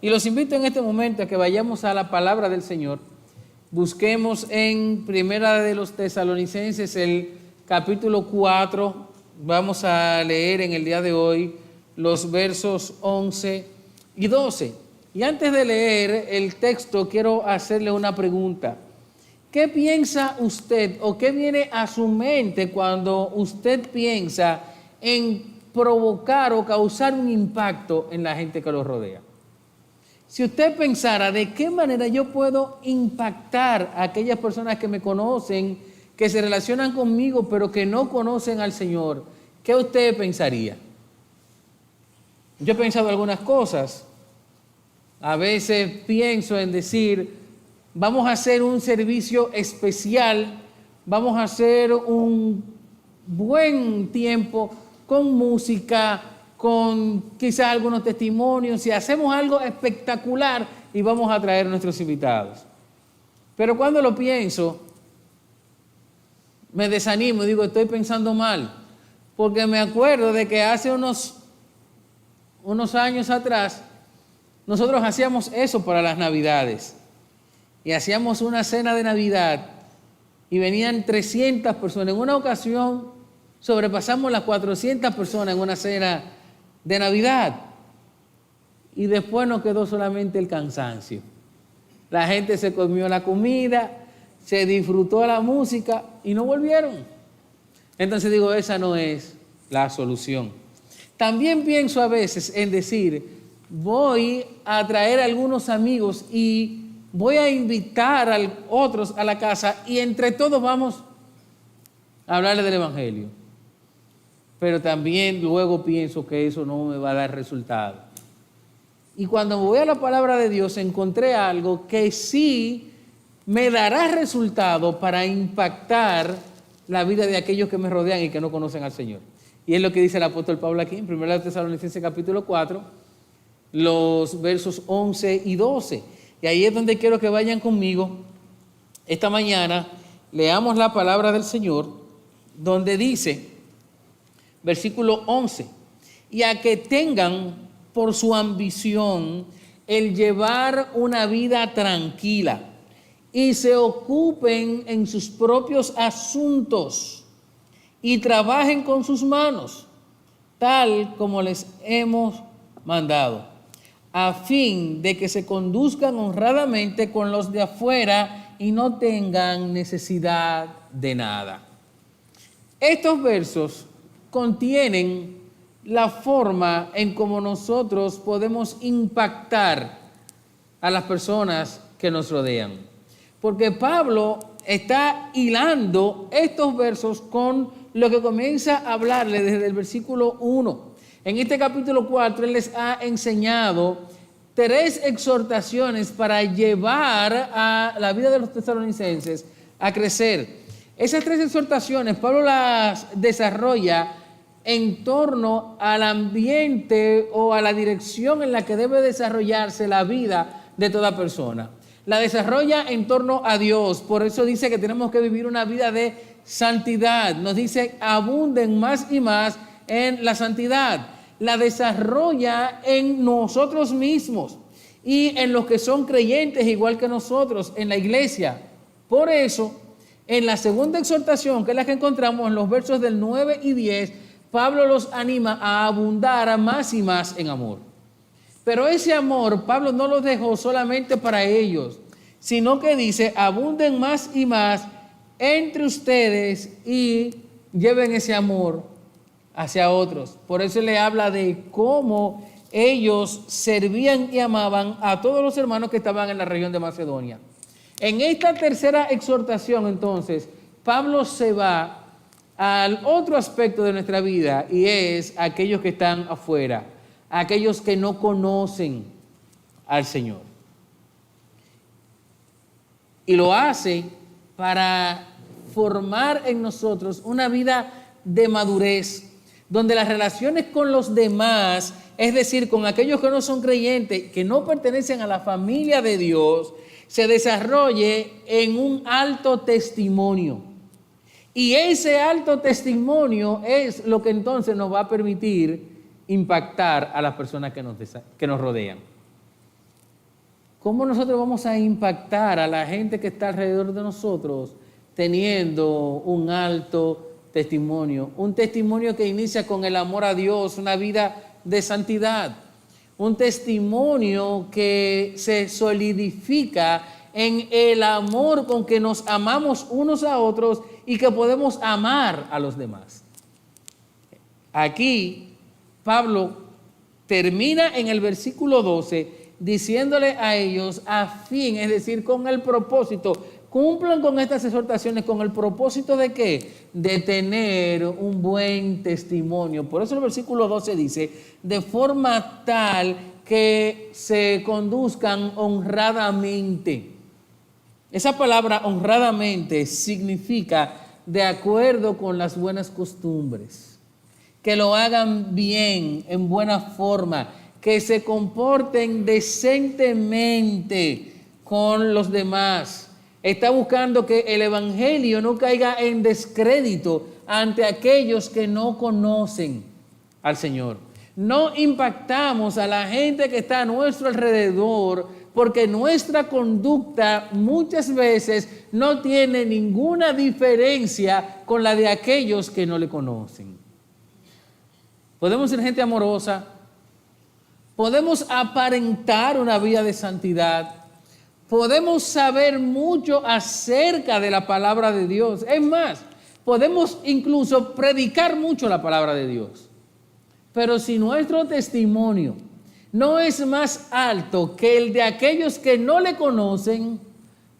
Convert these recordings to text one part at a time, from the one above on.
Y los invito en este momento a que vayamos a la palabra del Señor. Busquemos en Primera de los Tesalonicenses el capítulo 4. Vamos a leer en el día de hoy los versos 11 y 12. Y antes de leer el texto, quiero hacerle una pregunta. ¿Qué piensa usted o qué viene a su mente cuando usted piensa en provocar o causar un impacto en la gente que lo rodea? Si usted pensara de qué manera yo puedo impactar a aquellas personas que me conocen, que se relacionan conmigo, pero que no conocen al Señor, ¿qué usted pensaría? Yo he pensado algunas cosas. A veces pienso en decir, vamos a hacer un servicio especial, vamos a hacer un buen tiempo con música, con quizás algunos testimonios, y hacemos algo espectacular y vamos a traer a nuestros invitados. Pero cuando lo pienso, me desanimo y digo, estoy pensando mal, porque me acuerdo de que hace unos años atrás, nosotros hacíamos eso para las Navidades, y hacíamos una cena de Navidad, y venían 300 personas. En una ocasión sobrepasamos las 400 personas en una cena de Navidad, y después nos quedó solamente el cansancio. La gente se comió la comida, se disfrutó la música y no volvieron. Entonces digo, esa no es la solución. También pienso a veces en decir, voy a traer a algunos amigos y voy a invitar a otros a la casa y entre todos vamos a hablarles del Evangelio. Pero también luego pienso que eso no me va a dar resultado. Y cuando me voy a la palabra de Dios, encontré algo que sí me dará resultado para impactar la vida de aquellos que me rodean y que no conocen al Señor. Y es lo que dice el apóstol Pablo aquí, en 1 Tesalonicenses capítulo 4, los versos 11 y 12. Y ahí es donde quiero que vayan conmigo. Esta mañana leamos la palabra del Señor, donde dice, versículo 11, y a que tengan por su ambición el llevar una vida tranquila y se ocupen en sus propios asuntos y trabajen con sus manos, tal como les hemos mandado, a fin de que se conduzcan honradamente con los de afuera y no tengan necesidad de nada. Estos versos contienen la forma en cómo nosotros podemos impactar a las personas que nos rodean. Porque Pablo está hilando estos versos con lo que comienza a hablarle desde el versículo 1. En este capítulo 4, él les ha enseñado 3 exhortaciones para llevar a la vida de los tesalonicenses a crecer. Esas 3 exhortaciones, Pablo las desarrolla en torno al ambiente o a la dirección en la que debe desarrollarse la vida de toda persona. La desarrolla en torno a Dios, por eso dice que tenemos que vivir una vida de santidad. Nos dice, abunden más y más en la santidad. La desarrolla en nosotros mismos y en los que son creyentes igual que nosotros en la iglesia. Por eso, en la segunda exhortación, que es la que encontramos en los versos del 9 y 10, Pablo los anima a abundar más y más en amor. Pero ese amor, Pablo no lo dejó solamente para ellos, sino que dice, abunden más y más entre ustedes y lleven ese amor hacia otros. Por eso le habla de cómo ellos servían y amaban a todos los hermanos que estaban en la región de Macedonia. En esta tercera exhortación, entonces, Pablo se va al otro aspecto de nuestra vida y es aquellos que están afuera, a aquellos que no conocen al Señor. Y lo hace para formar en nosotros una vida de madurez, donde las relaciones con los demás, es decir, con aquellos que no son creyentes, que no pertenecen a la familia de Dios, se desarrolle en un alto testimonio. Y ese alto testimonio es lo que entonces nos va a permitir impactar a las personas que nos rodean. ¿Cómo nosotros vamos a impactar a la gente que está alrededor de nosotros teniendo un alto testimonio? Un testimonio que inicia con el amor a Dios, una vida de santidad. Un testimonio que se solidifica en el amor con que nos amamos unos a otros y que podemos amar a los demás. Aquí Pablo termina en el versículo 12 diciéndole a ellos a fin, es decir, con el propósito, cumplan con estas exhortaciones con el propósito de ¿qué? De tener un buen testimonio. Por eso el versículo 12 dice, de forma tal que se conduzcan honradamente. Esa palabra honradamente significa de acuerdo con las buenas costumbres, que lo hagan bien, en buena forma, que se comporten decentemente con los demás. Está buscando que el evangelio no caiga en descrédito ante aquellos que no conocen al Señor. No impactamos a la gente que está a nuestro alrededor porque nuestra conducta muchas veces no tiene ninguna diferencia con la de aquellos que no le conocen. Podemos ser gente amorosa, podemos aparentar una vida de santidad, podemos saber mucho acerca de la palabra de Dios. Es más, podemos incluso predicar mucho la palabra de Dios. Pero si nuestro testimonio no es más alto que el de aquellos que no le conocen,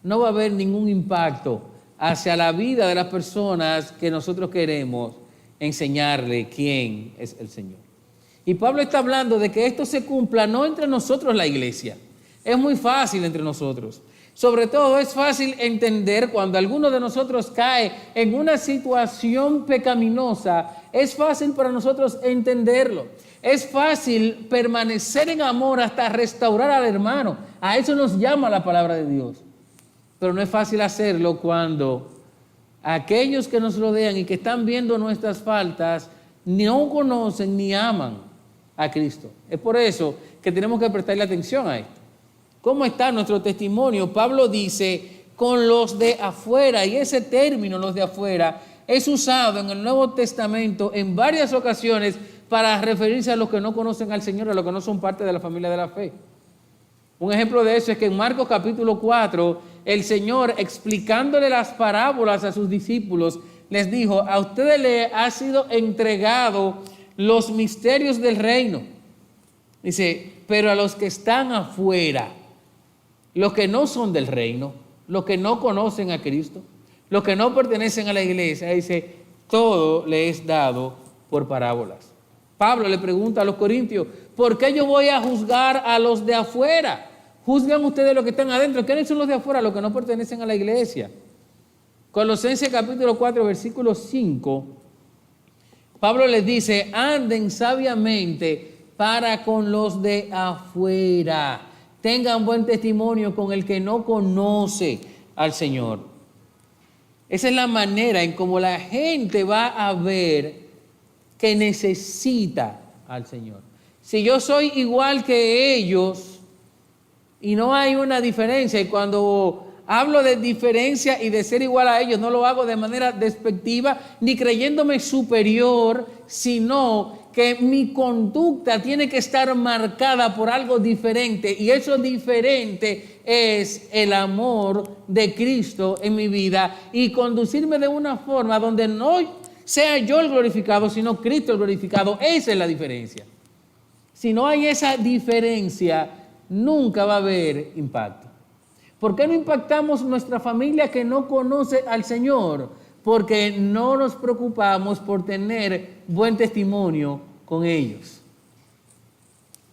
no va a haber ningún impacto hacia la vida de las personas que nosotros queremos enseñarle quién es el Señor. Y Pablo está hablando de que esto se cumpla no entre nosotros la iglesia. Es muy fácil entre nosotros. Sobre todo es fácil entender cuando alguno de nosotros cae en una situación pecaminosa. Es fácil para nosotros entenderlo. Es fácil permanecer en amor hasta restaurar al hermano. A eso nos llama la palabra de Dios. Pero no es fácil hacerlo cuando aquellos que nos rodean y que están viendo nuestras faltas no conocen ni aman a Cristo. Es por eso que tenemos que prestarle atención a esto. ¿Cómo está nuestro testimonio? Pablo dice, con los de afuera, y ese término, los de afuera, es usado en el Nuevo Testamento en varias ocasiones para referirse a los que no conocen al Señor, a los que no son parte de la familia de la fe. Un ejemplo de eso es que en Marcos capítulo 4, el Señor, explicándole las parábolas a sus discípulos, les dijo, a ustedes les ha sido entregado los misterios del reino. Dice, pero a los que están afuera, los que no son del reino, los que no conocen a Cristo, los que no pertenecen a la iglesia, dice, todo le es dado por parábolas. Pablo le pregunta a los corintios, ¿por qué yo voy a juzgar a los de afuera? Juzgan ustedes los que están adentro. ¿Quiénes son los de afuera? Los que no pertenecen a la iglesia. Colosenses capítulo 4, versículo 5, Pablo les dice, anden sabiamente para con los de afuera. Tengan buen testimonio con el que no conoce al Señor. Esa es la manera en cómo la gente va a ver que necesita al Señor. Si yo soy igual que ellos y no hay una diferencia, y cuando hablo de diferencia y de ser igual a ellos, no lo hago de manera despectiva ni creyéndome superior, sino que mi conducta tiene que estar marcada por algo diferente, y eso diferente es el amor de Cristo en mi vida y conducirme de una forma donde no sea yo el glorificado, sino Cristo el glorificado. Esa es la diferencia. Si no hay esa diferencia, nunca va a haber impacto. ¿Por qué no impactamos nuestra familia que no conoce al Señor? Porque no nos preocupamos por tener buen testimonio con ellos.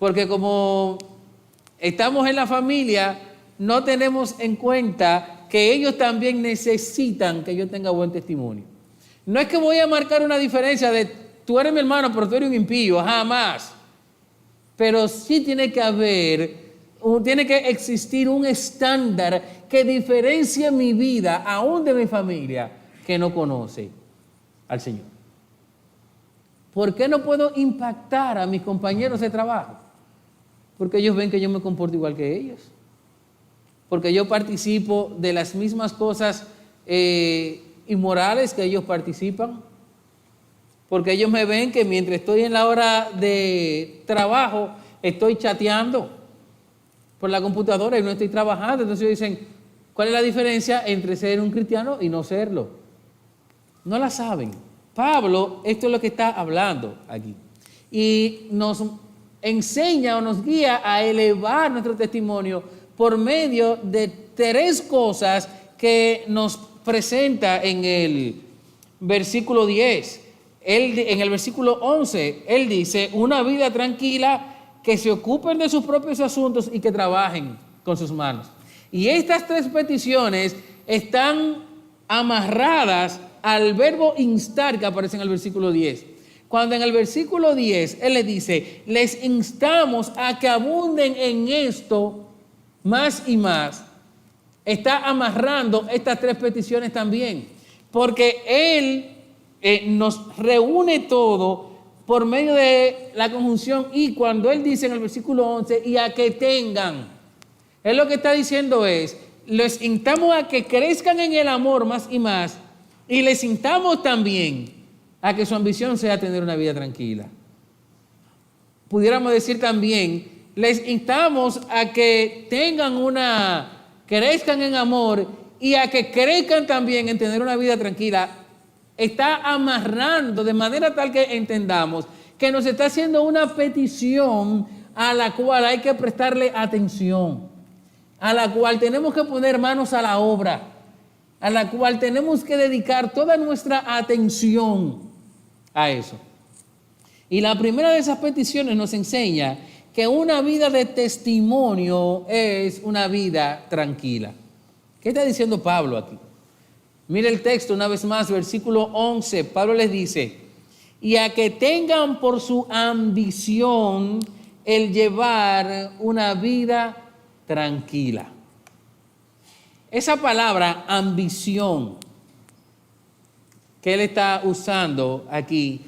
Porque como estamos en la familia, no tenemos en cuenta que ellos también necesitan que yo tenga buen testimonio. No es que voy a marcar una diferencia de tú eres mi hermano, pero tú eres un impío, jamás. Pero sí tiene que existir un estándar que diferencie mi vida, aún de mi familia, que no conoce al Señor. ¿Por qué no puedo impactar a mis compañeros de trabajo? Porque ellos ven que yo me comporto igual que ellos. Porque yo participo de las mismas cosas inmorales que ellos participan. Porque ellos me ven que mientras estoy en la hora de trabajo, estoy chateando por la computadora y no estoy trabajando. Entonces ellos dicen, ¿cuál es la diferencia entre ser un cristiano y no serlo? No la saben. Pablo, esto es lo que está hablando aquí. Y nos enseña o nos guía a elevar nuestro testimonio por medio de 3 cosas que nos presenta en el versículo 10. En el versículo 11, él dice, una vida tranquila, que se ocupen de sus propios asuntos y que trabajen con sus manos. Y estas 3 peticiones están amarradas al verbo instar que aparece en el versículo 10. Cuando en el versículo 10 él le dice, les instamos a que abunden en esto más y más, está amarrando estas 3 peticiones también, porque él nos reúne todo por medio de la conjunción y cuando él dice en el versículo 11, y a que tengan, él lo que está diciendo es, les instamos a que crezcan en el amor más y más, y les instamos también a que su ambición sea tener una vida tranquila. Pudiéramos decir también, les instamos a que crezcan en amor y a que crezcan también en tener una vida tranquila. Está amarrando de manera tal que entendamos que nos está haciendo una petición a la cual hay que prestarle atención, a la cual tenemos que poner manos a la obra, a la cual tenemos que dedicar toda nuestra atención a eso. Y la primera de esas peticiones nos enseña que una vida de testimonio es una vida tranquila. ¿Qué está diciendo Pablo aquí? Mire el texto una vez más, versículo 11. Pablo les dice, y a que tengan por su ambición el llevar una vida tranquila. Esa palabra ambición que él está usando aquí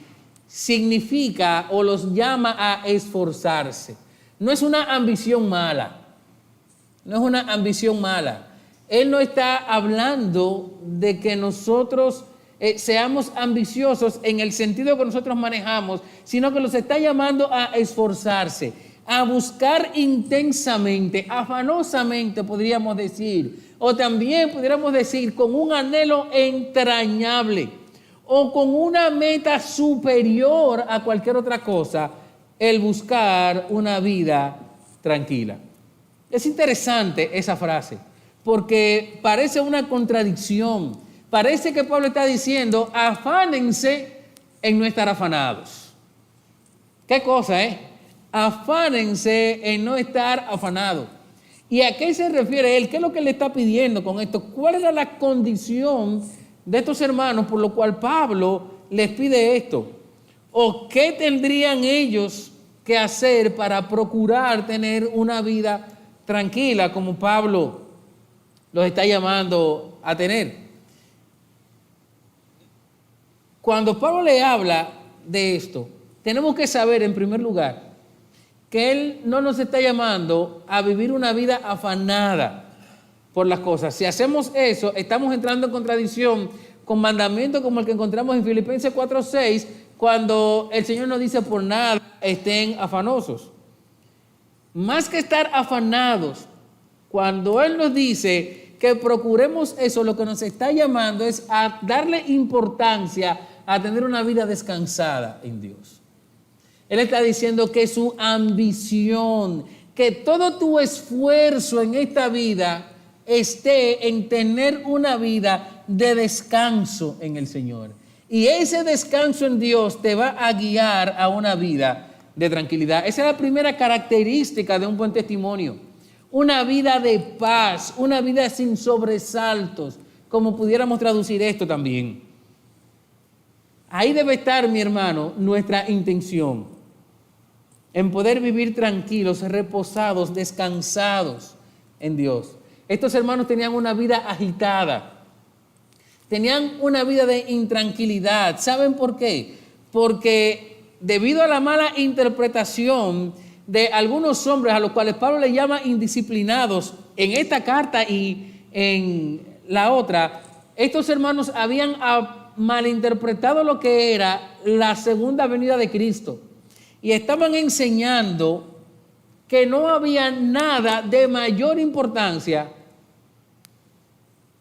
significa o los llama a esforzarse. No es una ambición mala. No es una ambición mala. Él no está hablando de que nosotros seamos ambiciosos en el sentido que nosotros manejamos, sino que los está llamando a esforzarse, a buscar intensamente, afanosamente, podríamos decir, o también pudiéramos decir con un anhelo entrañable o con una meta superior a cualquier otra cosa, el buscar una vida tranquila. Es interesante esa frase, porque parece una contradicción. Parece que Pablo está diciendo, afánense en no estar afanados. ¿Qué cosa, Afánense en no estar afanados. ¿Y a qué se refiere él? ¿Qué es lo que le está pidiendo con esto? ¿Cuál era la condición de estos hermanos por lo cual Pablo les pide esto? ¿O qué tendrían ellos que hacer para procurar tener una vida tranquila como Pablo los está llamando a tener? Cuando Pablo le habla de esto, tenemos que saber en primer lugar que él no nos está llamando a vivir una vida afanada por las cosas. Si hacemos eso, estamos entrando en contradicción con mandamientos como el que encontramos en Filipenses 4:6, cuando el Señor nos dice por nada estén afanosos. Más que estar afanados, cuando Él nos dice que procuremos eso, lo que nos está llamando es a darle importancia a tener una vida descansada en Dios. Él está diciendo que su ambición, que todo tu esfuerzo en esta vida esté en tener una vida de descanso en el Señor. Y ese descanso en Dios te va a guiar a una vida de tranquilidad. Esa es la primera característica de un buen testimonio. Una vida de paz, una vida sin sobresaltos, como pudiéramos traducir esto también. Ahí debe estar, mi hermano, nuestra intención, en poder vivir tranquilos, reposados, descansados en Dios. Estos hermanos tenían una vida agitada, tenían una vida de intranquilidad. ¿Saben por qué? Porque debido a la mala interpretación de algunos hombres a los cuales Pablo le llama indisciplinados en esta carta y en la otra, estos hermanos habían malinterpretado lo que era la segunda venida de Cristo y estaban enseñando que no había nada de mayor importancia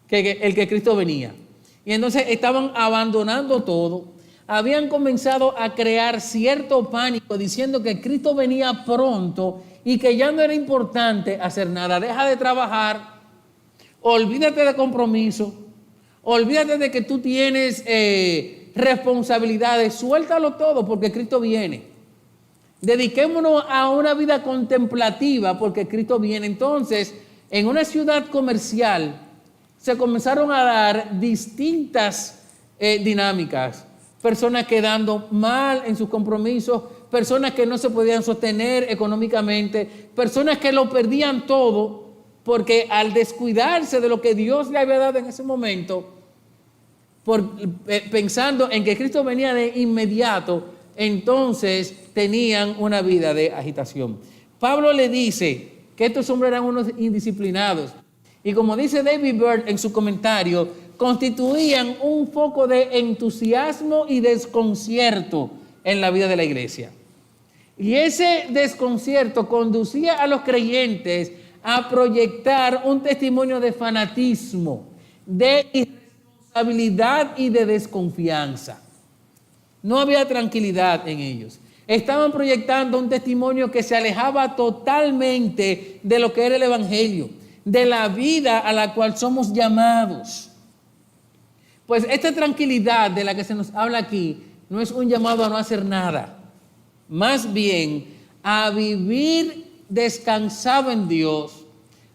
que el que Cristo venía. Y entonces estaban abandonando todo. Habían comenzado a crear cierto pánico diciendo que Cristo venía pronto y que ya no era importante hacer nada. Deja de trabajar, olvídate de compromiso, olvídate de que tú tienes responsabilidades, suéltalo todo porque Cristo viene. Dediquémonos a una vida contemplativa porque Cristo viene. Entonces, en una ciudad comercial se comenzaron a dar distintas dinámicas. Personas quedando mal en sus compromisos, personas que no se podían sostener económicamente, personas que lo perdían todo porque al descuidarse de lo que Dios le había dado en ese momento, pensando en que Cristo venía de inmediato, entonces tenían una vida de agitación. Pablo le dice que estos hombres eran unos indisciplinados y como dice David Byrd en su comentario, constituían un foco de entusiasmo y desconcierto en la vida de la iglesia. Y ese desconcierto conducía a los creyentes a proyectar un testimonio de fanatismo, de irresponsabilidad y de desconfianza. No había tranquilidad en ellos. Estaban proyectando un testimonio que se alejaba totalmente de lo que era el evangelio, de la vida a la cual somos llamados. Pues esta tranquilidad de la que se nos habla aquí no es un llamado a no hacer nada, más bien a vivir descansado en Dios,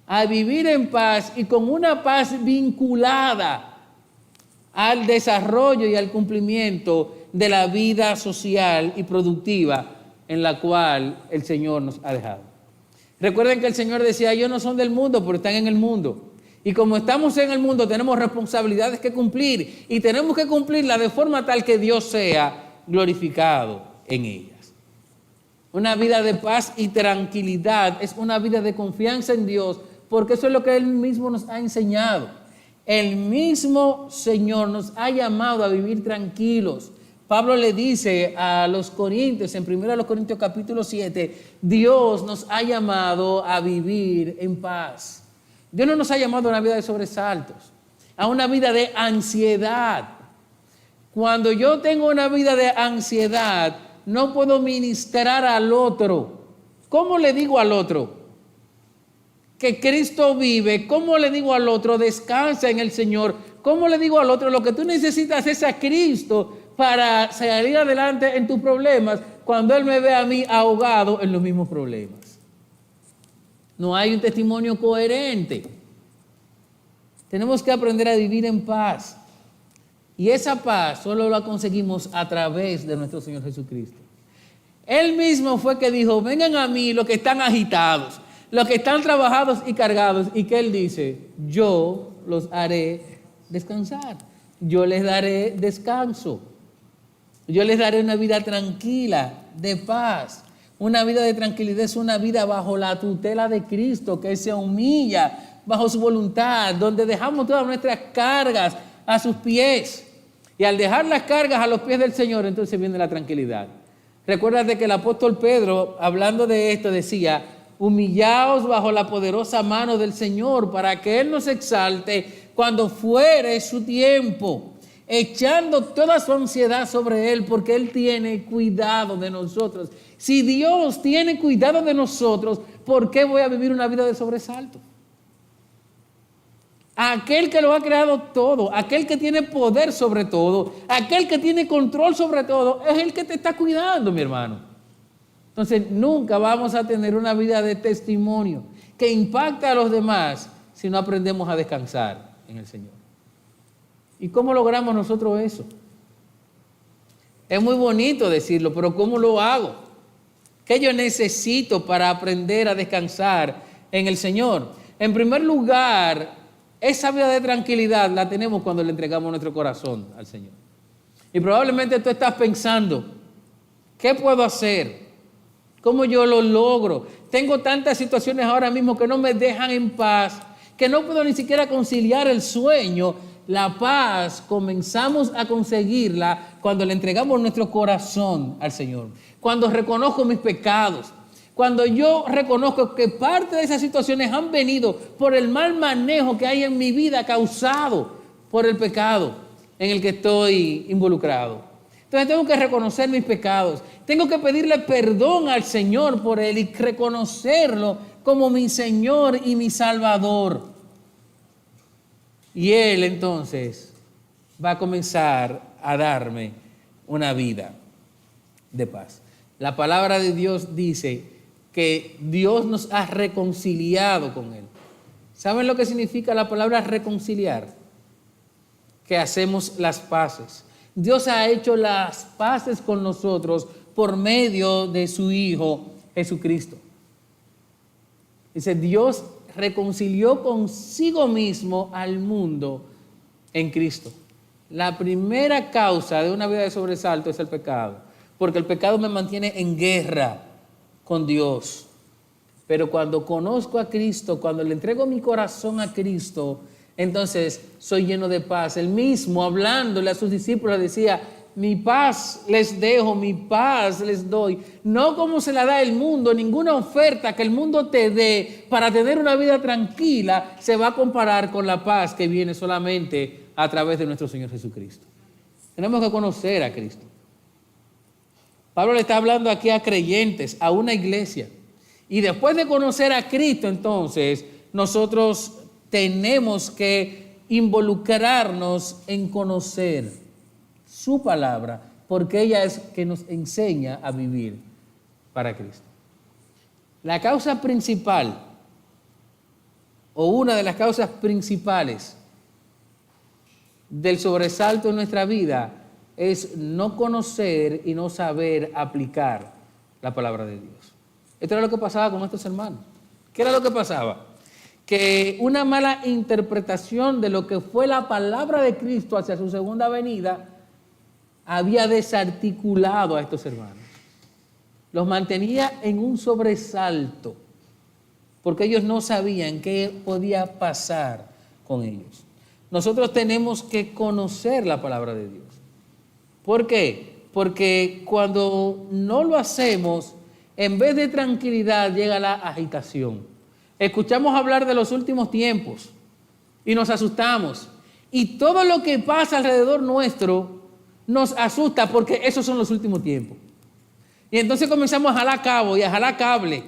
a vivir en paz y con una paz vinculada al desarrollo y al cumplimiento de la vida social y productiva en la cual el Señor nos ha dejado. Recuerden que el Señor decía, ellos no son del mundo, pero están en el mundo. Y como estamos en el mundo, tenemos responsabilidades que cumplir y tenemos que cumplirlas de forma tal que Dios sea glorificado en ellas. Una vida de paz y tranquilidad es una vida de confianza en Dios, porque eso es lo que Él mismo nos ha enseñado. El mismo Señor nos ha llamado a vivir tranquilos. Pablo le dice a los Corintios, en 1 Corintios capítulo 7, Dios nos ha llamado a vivir en paz. Dios no nos ha llamado a una vida de sobresaltos, a una vida de ansiedad. Cuando yo tengo una vida de ansiedad, no puedo ministrar al otro. ¿Cómo le digo al otro que Cristo vive? ¿Cómo le digo al otro descansa en el Señor? ¿Cómo le digo al otro lo que tú necesitas es a Cristo para salir adelante en tus problemas cuando Él me ve a mí ahogado en los mismos problemas? No hay un testimonio coherente. Tenemos que aprender a vivir en paz. Y esa paz solo la conseguimos a través de nuestro Señor Jesucristo. Él mismo fue que dijo, vengan a mí los que están agitados, los que están trabajados y cargados. Y que Él dice, yo los haré descansar. Yo les daré descanso. Yo les daré una vida tranquila, de paz. Una vida de tranquilidad es una vida bajo la tutela de Cristo, que se humilla bajo su voluntad, donde dejamos todas nuestras cargas a sus pies. Y al dejar las cargas a los pies del Señor, entonces viene la tranquilidad. Recuérdate que el apóstol Pedro, hablando de esto, decía, humillaos bajo la poderosa mano del Señor para que Él nos exalte cuando fuere su tiempo, echando toda su ansiedad sobre Él, porque Él tiene cuidado de nosotros. Si Dios tiene cuidado de nosotros, ¿por qué voy a vivir una vida de sobresalto? Aquel que lo ha creado todo, aquel que tiene poder sobre todo, aquel que tiene control sobre todo, es el que te está cuidando, mi hermano. Entonces nunca vamos a tener una vida de testimonio que impacta a los demás si no aprendemos a descansar en el Señor. ¿Y cómo logramos nosotros eso? Es muy bonito decirlo, pero ¿cómo lo hago? ¿Qué yo necesito para aprender a descansar en el Señor? En primer lugar, esa vida de tranquilidad la tenemos cuando le entregamos nuestro corazón al Señor. Y probablemente tú estás pensando, ¿qué puedo hacer? ¿Cómo yo lo logro? Tengo tantas situaciones ahora mismo que no me dejan en paz, que no puedo ni siquiera conciliar el sueño. La paz comenzamos a conseguirla cuando le entregamos nuestro corazón al Señor. Cuando reconozco mis pecados. Cuando yo reconozco que parte de esas situaciones han venido por el mal manejo que hay en mi vida causado por el pecado en el que estoy involucrado. Entonces tengo que reconocer mis pecados. Tengo que pedirle perdón al Señor por él y reconocerlo como mi Señor y mi Salvador. Y Él entonces va a comenzar a darme una vida de paz. La palabra de Dios dice que Dios nos ha reconciliado con Él. ¿Saben lo que significa la palabra reconciliar? Que hacemos las paces. Dios ha hecho las paces con nosotros por medio de su Hijo Jesucristo. Dice, Dios reconcilió consigo mismo al mundo en Cristo. La primera causa de una vida de sobresalto es el pecado, porque el pecado me mantiene en guerra con Dios. Pero cuando conozco a Cristo, cuando le entrego mi corazón a Cristo, entonces soy lleno de paz. Él mismo, hablándole a sus discípulos, decía, mi paz les dejo, mi paz les doy. No como se la da el mundo, ninguna oferta que el mundo te dé para tener una vida tranquila se va a comparar con la paz que viene solamente a través de nuestro Señor Jesucristo. Tenemos que conocer a Cristo. Pablo le está hablando aquí a creyentes, a una iglesia. Y después de conocer a Cristo, entonces, nosotros tenemos que involucrarnos en conocer su palabra, porque ella es que nos enseña a vivir para Cristo. La causa principal, o una de las causas principales del sobresalto en nuestra vida, es no conocer y no saber aplicar la palabra de Dios. Esto era lo que pasaba con estos hermanos. ¿Qué era lo que pasaba? Que una mala interpretación de lo que fue la palabra de Cristo hacia su segunda venida había desarticulado a estos hermanos. Los mantenía en un sobresalto, porque ellos no sabían qué podía pasar con ellos. Nosotros tenemos que conocer la palabra de Dios. ¿Por qué? Porque cuando no lo hacemos, en vez de tranquilidad llega la agitación. Escuchamos hablar de los últimos tiempos y nos asustamos. Y todo lo que pasa alrededor nuestro nos asusta porque esos son los últimos tiempos. Y entonces comenzamos a jalar cabo y a jalar cable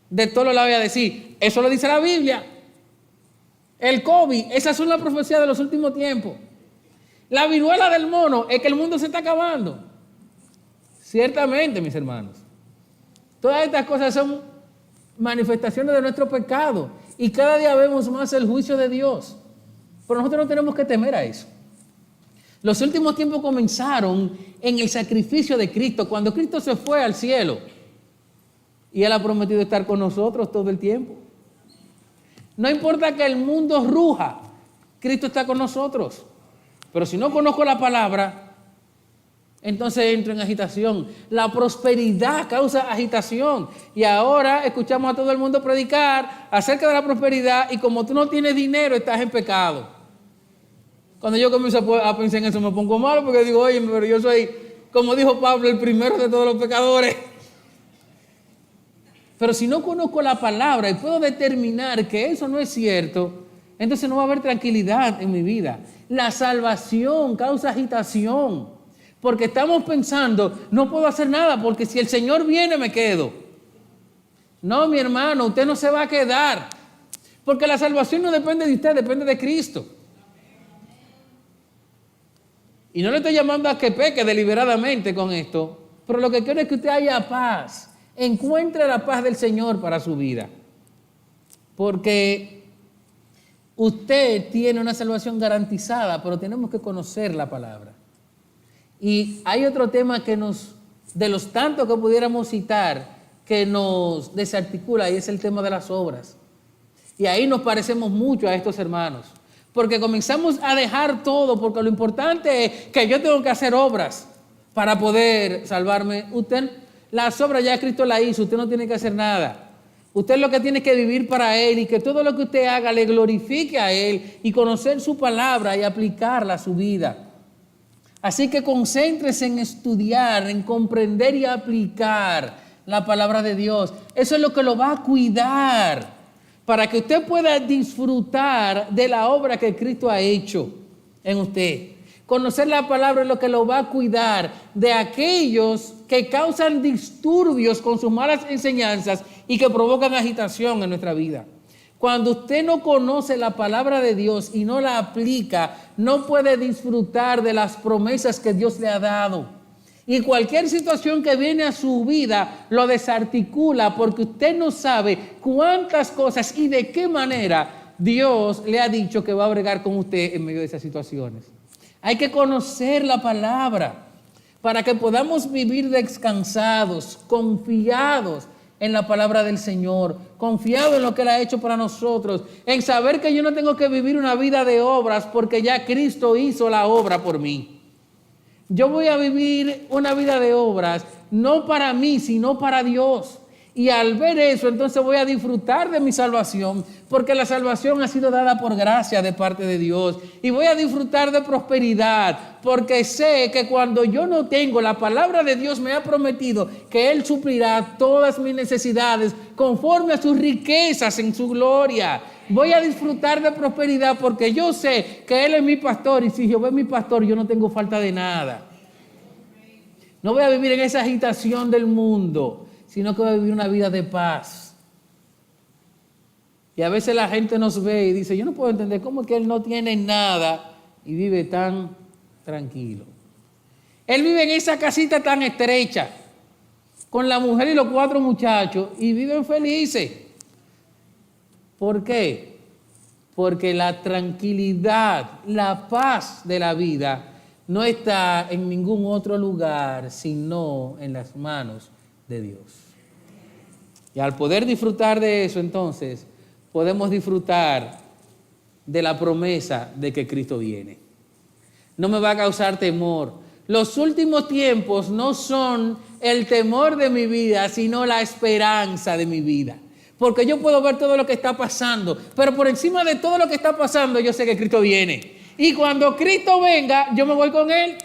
de todo lo que voy a decir. Eso lo dice la Biblia. El COVID, esas son las profecías de los últimos tiempos. La viruela del mono es que el mundo se está acabando. Ciertamente, mis hermanos. Todas estas cosas son manifestaciones de nuestro pecado y cada día vemos más el juicio de Dios. Pero nosotros no tenemos que temer a eso. Los últimos tiempos comenzaron en el sacrificio de Cristo, cuando Cristo se fue al cielo y Él ha prometido estar con nosotros todo el tiempo. No importa que el mundo ruja, Cristo está con nosotros. Pero si no conozco la palabra, entonces entro en agitación. La prosperidad causa agitación. Y ahora escuchamos a todo el mundo predicar acerca de la prosperidad y como tú no tienes dinero, estás en pecado. Cuando yo comienzo a pensar en eso me pongo malo porque digo, oye, pero yo soy, como dijo Pablo, el primero de todos los pecadores. Pero si no conozco la palabra y puedo determinar que eso no es cierto, entonces no va a haber tranquilidad en mi vida. La salvación causa agitación, porque estamos pensando, no puedo hacer nada, porque si el Señor viene me quedo. No, mi hermano, usted no se va a quedar, porque la salvación no depende de usted, depende de Cristo. Y no le estoy llamando a que peque deliberadamente con esto, pero lo que quiero es que usted haya paz Encuentre la paz del Señor para su vida. Porque usted tiene una salvación garantizada, pero tenemos que conocer la palabra. Y hay otro tema de los tantos que pudiéramos citar, que nos desarticula, y es el tema de las obras. Y ahí nos parecemos mucho a estos hermanos. Porque comenzamos a dejar todo, porque lo importante es que yo tengo que hacer obras para poder salvarme. Usted, las obras ya Cristo las hizo, usted no tiene que hacer nada. Usted lo que tiene que vivir para Él y que todo lo que usted haga le glorifique a Él y conocer su palabra y aplicarla a su vida. Así que concéntrese en estudiar, en comprender y aplicar la palabra de Dios. Eso es lo que lo va a cuidar para que usted pueda disfrutar de la obra que Cristo ha hecho en usted. Conocer la palabra es lo que lo va a cuidar de aquellos que causan disturbios con sus malas enseñanzas y que provocan agitación en nuestra vida. Cuando usted no conoce la palabra de Dios y no la aplica, no puede disfrutar de las promesas que Dios le ha dado. Y cualquier situación que viene a su vida lo desarticula porque usted no sabe cuántas cosas y de qué manera Dios le ha dicho que va a bregar con usted en medio de esas situaciones. Hay que conocer la palabra para que podamos vivir descansados, confiados en la palabra del Señor, confiados en lo que Él ha hecho para nosotros, en saber que yo no tengo que vivir una vida de obras porque ya Cristo hizo la obra por mí. Yo voy a vivir una vida de obras, no para mí, sino para Dios. Y al ver eso, entonces voy a disfrutar de mi salvación, porque la salvación ha sido dada por gracia de parte de Dios. Y voy a disfrutar de prosperidad, porque sé que cuando yo no tengo, la palabra de Dios me ha prometido que Él suplirá todas mis necesidades conforme a sus riquezas en su gloria. Voy a disfrutar de prosperidad porque yo sé que Él es mi pastor y si Jehová es mi pastor, yo no tengo falta de nada. No voy a vivir en esa agitación del mundo, sino que voy a vivir una vida de paz. Y a veces la gente nos ve y dice, yo no puedo entender cómo es que él no tiene nada y vive tan tranquilo. Él vive en esa casita tan estrecha, con la mujer y los 4 muchachos, y viven felices. ¿Por qué? Porque la tranquilidad, la paz de la vida no está en ningún otro lugar, sino en las manos de Dios. Y al poder disfrutar de eso, entonces, podemos disfrutar de la promesa de que Cristo viene. No me va a causar temor. Los últimos tiempos no son el temor de mi vida, sino la esperanza de mi vida. Porque yo puedo ver todo lo que está pasando, pero por encima de todo lo que está pasando, yo sé que Cristo viene. Y cuando Cristo venga, yo me voy con Él.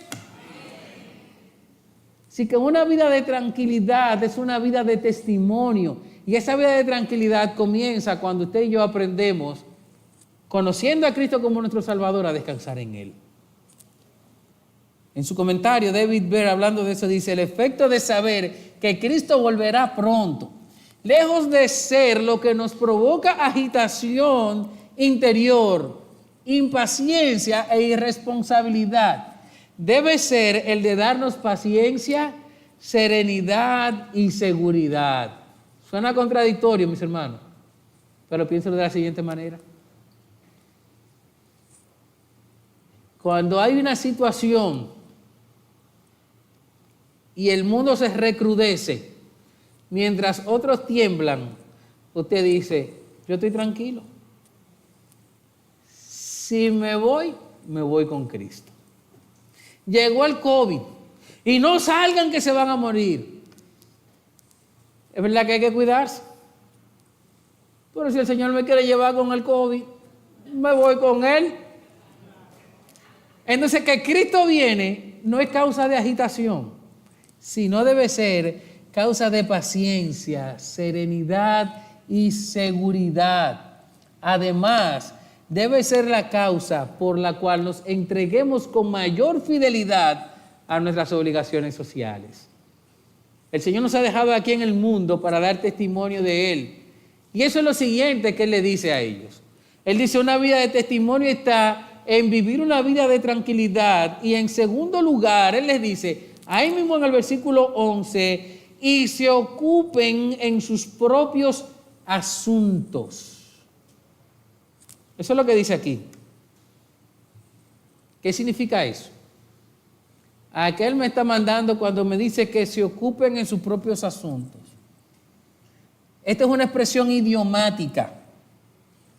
Así que una vida de tranquilidad es una vida de testimonio. Y esa vida de tranquilidad comienza cuando usted y yo aprendemos, conociendo a Cristo como nuestro Salvador, a descansar en Él. En su comentario, David Baer, hablando de eso, dice, el efecto de saber que Cristo volverá pronto, lejos de ser lo que nos provoca agitación interior, impaciencia e irresponsabilidad, debe ser el de darnos paciencia, serenidad y seguridad. Suena contradictorio, mis hermanos, pero piénselo de la siguiente manera. Cuando hay una situación y el mundo se recrudece, mientras otros tiemblan, usted dice, yo estoy tranquilo. Si me voy con Cristo. Llegó el COVID y no salgan que se van a morir. Es verdad que hay que cuidarse. Pero si el Señor me quiere llevar con el COVID, me voy con Él. Entonces, que Cristo viene no es causa de agitación, sino debe ser causa de paciencia, serenidad y seguridad. Además, debe ser la causa por la cual nos entreguemos con mayor fidelidad a nuestras obligaciones sociales. El Señor nos ha dejado aquí en el mundo para dar testimonio de Él. Y eso es lo siguiente que Él le dice a ellos. Él dice, una vida de testimonio está en vivir una vida de tranquilidad. Y en segundo lugar, Él les dice, ahí mismo en el versículo 11, y se ocupen en sus propios asuntos. Eso es lo que dice aquí. ¿Qué significa eso? ¿A qué él me está mandando cuando me dice que se ocupen en sus propios asuntos? Esta es una expresión idiomática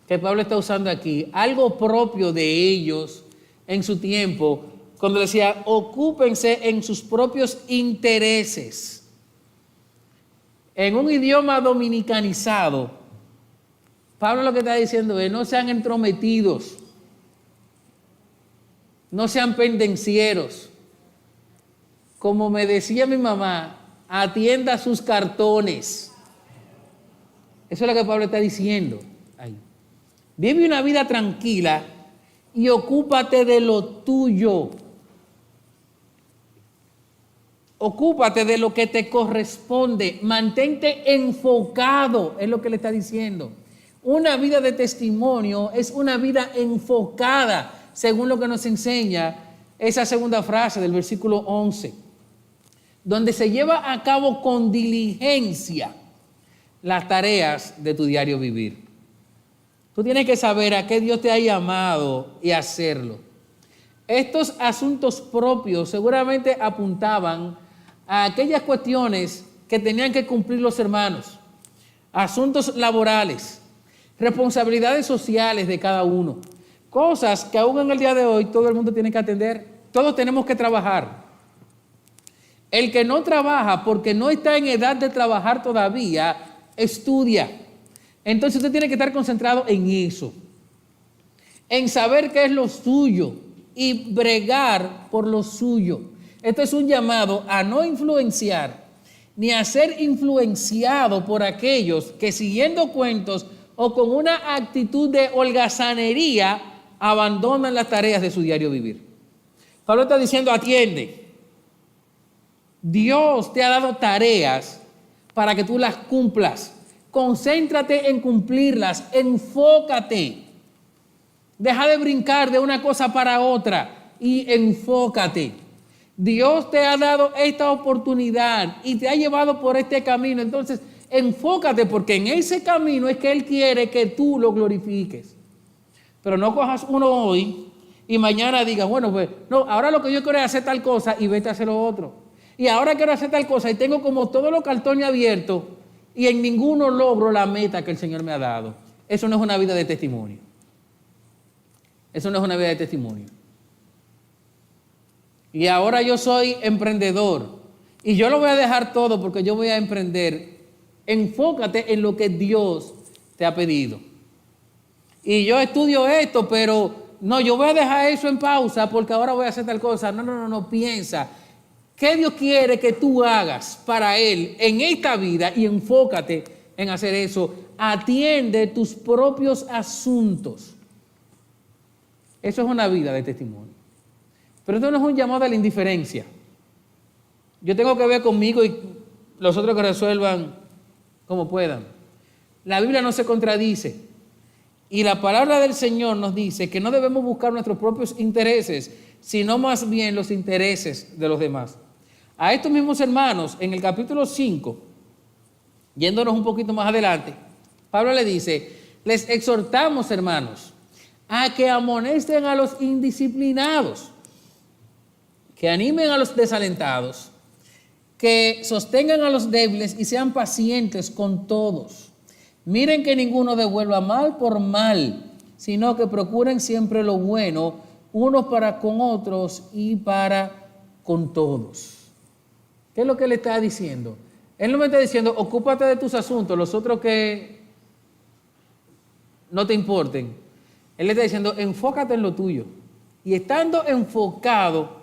que Pablo está usando aquí, algo propio de ellos en su tiempo, cuando decía, ocúpense en sus propios intereses. En un idioma dominicanizado, Pablo lo que está diciendo es, no sean entrometidos, no sean pendencieros. Como me decía mi mamá, atienda sus cartones. Eso es lo que Pablo está diciendo ahí. Vive una vida tranquila y ocúpate de lo tuyo. Ocúpate de lo que te corresponde. Mantente enfocado, es lo que le está diciendo. Una vida de testimonio es una vida enfocada, según lo que nos enseña esa segunda frase del versículo 11, donde se lleva a cabo con diligencia las tareas de tu diario vivir. Tú tienes que saber a qué Dios te ha llamado y hacerlo. Estos asuntos propios seguramente apuntaban a aquellas cuestiones que tenían que cumplir los hermanos, asuntos laborales, responsabilidades sociales de cada uno, cosas que aún en el día de hoy todo el mundo tiene que atender. Todos tenemos que trabajar. El que no trabaja porque no está en edad de trabajar todavía, estudia. Entonces usted tiene que estar concentrado en eso, en saber qué es lo suyo y bregar por lo suyo. Esto es un llamado a no influenciar ni a ser influenciado por aquellos que, siguiendo cuentos o con una actitud de holgazanería, abandonan las tareas de su diario vivir. Pablo está diciendo, atiende. Dios te ha dado tareas para que tú las cumplas. Concéntrate en cumplirlas, enfócate. Deja de brincar de una cosa para otra y enfócate. Dios te ha dado esta oportunidad y te ha llevado por este camino. Entonces, enfócate, porque en ese camino es que Él quiere que tú lo glorifiques. Pero no cojas uno hoy y mañana digas, bueno, pues, no, ahora lo que yo quiero es hacer tal cosa y vete a hacer lo otro. Y ahora quiero hacer tal cosa y tengo como todos los cartones abiertos y en ninguno logro la meta que el Señor me ha dado. Eso no es una vida de testimonio. Eso no es una vida de testimonio. Y ahora yo soy emprendedor y yo lo voy a dejar todo porque yo voy a emprender. Enfócate en lo que Dios te ha pedido. Y yo estudio esto, pero no, yo voy a dejar eso en pausa porque ahora voy a hacer tal cosa. No, piensa. ¿Qué Dios quiere que tú hagas para Él en esta vida? Y enfócate en hacer eso. Atiende tus propios asuntos. Eso es una vida de testimonio. Pero esto no es un llamado a la indiferencia. Yo tengo que ver conmigo y los otros que resuelvan como puedan. La Biblia no se contradice. Y la palabra del Señor nos dice que no debemos buscar nuestros propios intereses, sino más bien los intereses de los demás. A estos mismos hermanos, en el capítulo 5, yéndonos un poquito más adelante, Pablo le dice, les exhortamos, hermanos, a que amonesten a los indisciplinados, que animen a los desalentados, que sostengan a los débiles y sean pacientes con todos. Miren que ninguno devuelva mal por mal, sino que procuren siempre lo bueno, unos para con otros y para con todos. ¿Qué es lo que le está diciendo? Él no me está diciendo, ocúpate de tus asuntos, los otros que no te importen. Él le está diciendo, enfócate en lo tuyo. Y estando enfocado,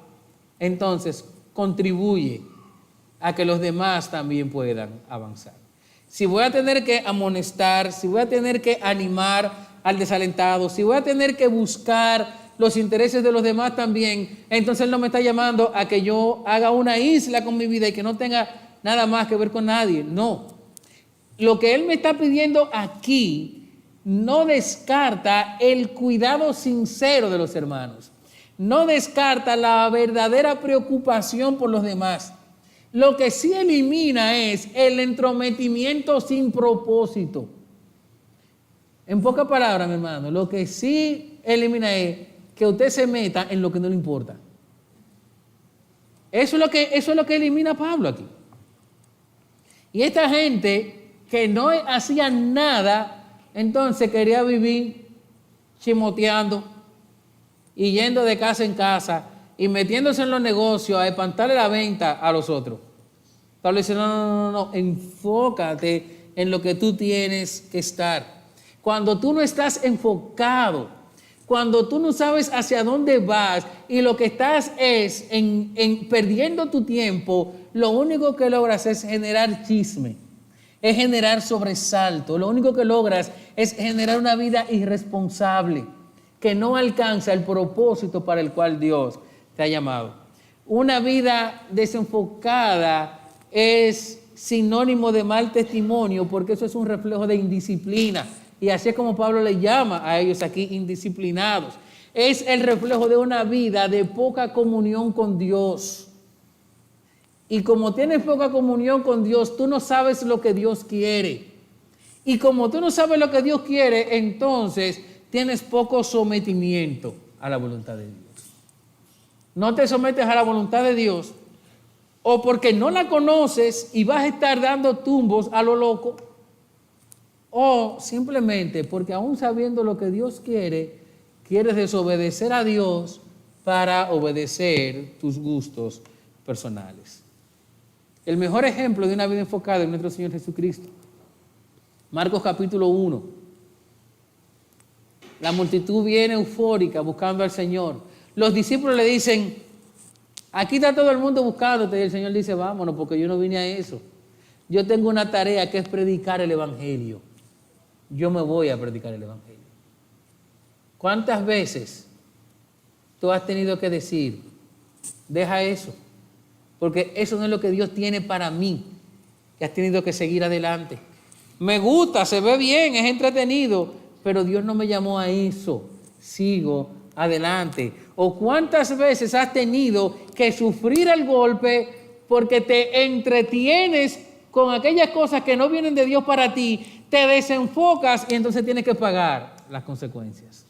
entonces contribuye a que los demás también puedan avanzar. Si voy a tener que amonestar, si voy a tener que animar al desalentado, si voy a tener que buscar los intereses de los demás también, entonces Él no me está llamando a que yo haga una isla con mi vida y que no tenga nada más que ver con nadie. No. Lo que Él me está pidiendo aquí no descarta el cuidado sincero de los hermanos. No descarta la verdadera preocupación por los demás. Lo que sí elimina es el entrometimiento sin propósito. En pocas palabras, mi hermano, lo que sí elimina es que usted se meta en lo que no le importa. Eso es lo que elimina Pablo aquí. Y esta gente que no hacía nada, entonces quería vivir chimoteando y yendo de casa en casa y metiéndose en los negocios a espantarle la venta a los otros. Pablo dice, no, enfócate en lo que tú tienes que estar. Cuando tú no estás enfocado, cuando tú no sabes hacia dónde vas y lo que estás es en perdiendo tu tiempo, lo único que logras es generar chisme, es generar sobresalto. Lo único que logras es generar una vida irresponsable que no alcanza el propósito para el cual Dios te ha llamado. Una vida desenfocada es sinónimo de mal testimonio porque eso es un reflejo de indisciplina. Y así es como Pablo le llama a ellos aquí indisciplinados. Es el reflejo de una vida de poca comunión con Dios. Y como tienes poca comunión con Dios, tú no sabes lo que Dios quiere. Y como tú no sabes lo que Dios quiere, entonces tienes poco sometimiento a la voluntad de Dios. No te sometes a la voluntad de Dios o porque no la conoces y vas a estar dando tumbos a lo loco, o simplemente porque aún sabiendo lo que Dios quiere, quieres desobedecer a Dios para obedecer tus gustos personales. El mejor ejemplo de una vida enfocada en nuestro Señor Jesucristo. Marcos capítulo 1. La multitud viene eufórica buscando al Señor. Los discípulos le dicen, aquí está todo el mundo buscándote. Y el Señor dice, vámonos, porque yo no vine a eso. Yo tengo una tarea que es predicar el Evangelio. Yo me voy a predicar el Evangelio. ¿Cuántas veces tú has tenido que decir, deja eso? Porque eso no es lo que Dios tiene para mí. Que has tenido que seguir adelante. Me gusta, se ve bien, es entretenido, pero Dios no me llamó a eso. Sigo adelante. ¿O cuántas veces has tenido que sufrir el golpe porque te entretienes con aquellas cosas que no vienen de Dios para ti? Te desenfocas y entonces tienes que pagar las consecuencias.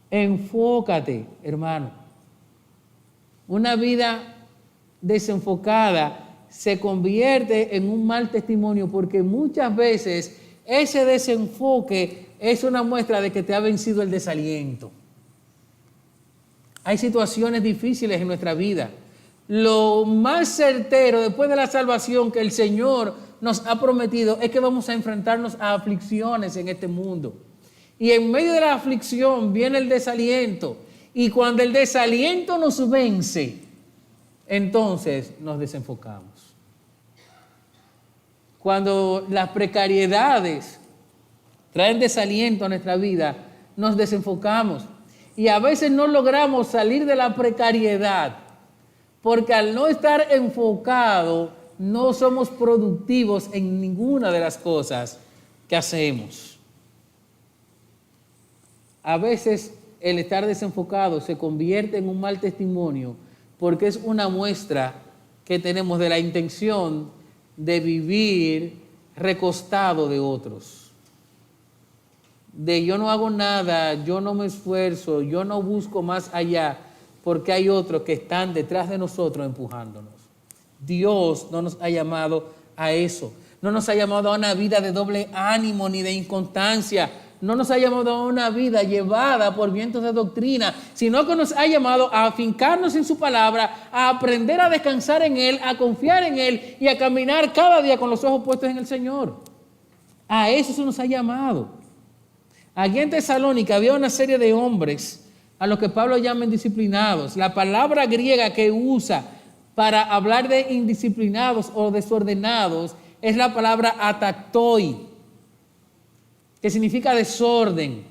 Enfócate, hermano. Una vida desenfocada se convierte en un mal testimonio porque muchas veces ese desenfoque es una muestra de que te ha vencido el desaliento. Hay situaciones difíciles en nuestra vida. Lo más certero después de la salvación que el Señor nos ha prometido es que vamos a enfrentarnos a aflicciones en este mundo. Y en medio de la aflicción viene el desaliento. Y cuando el desaliento nos vence, entonces nos desenfocamos. Cuando las precariedades traen desaliento a nuestra vida, nos desenfocamos. Y a veces no logramos salir de la precariedad, porque al no estar enfocado, no somos productivos en ninguna de las cosas que hacemos. A veces el estar desenfocado se convierte en un mal testimonio, porque es una muestra que tenemos de la intención de vivir recostado de otros. De yo no hago nada, yo no me esfuerzo, yo no busco más allá, porque hay otros que están detrás de nosotros empujándonos. Dios no nos ha llamado a eso. No nos ha llamado a una vida de doble ánimo ni de inconstancia. No nos ha llamado a una vida llevada por vientos de doctrina, sino que nos ha llamado a afincarnos en su palabra, a aprender a descansar en Él, a confiar en Él y a caminar cada día con los ojos puestos en el Señor. A eso se nos ha llamado. Aquí en Tesalónica había una serie de hombres a los que Pablo llama indisciplinados. La palabra griega que usa para hablar de indisciplinados o desordenados es la palabra ataktoi, que significa desorden.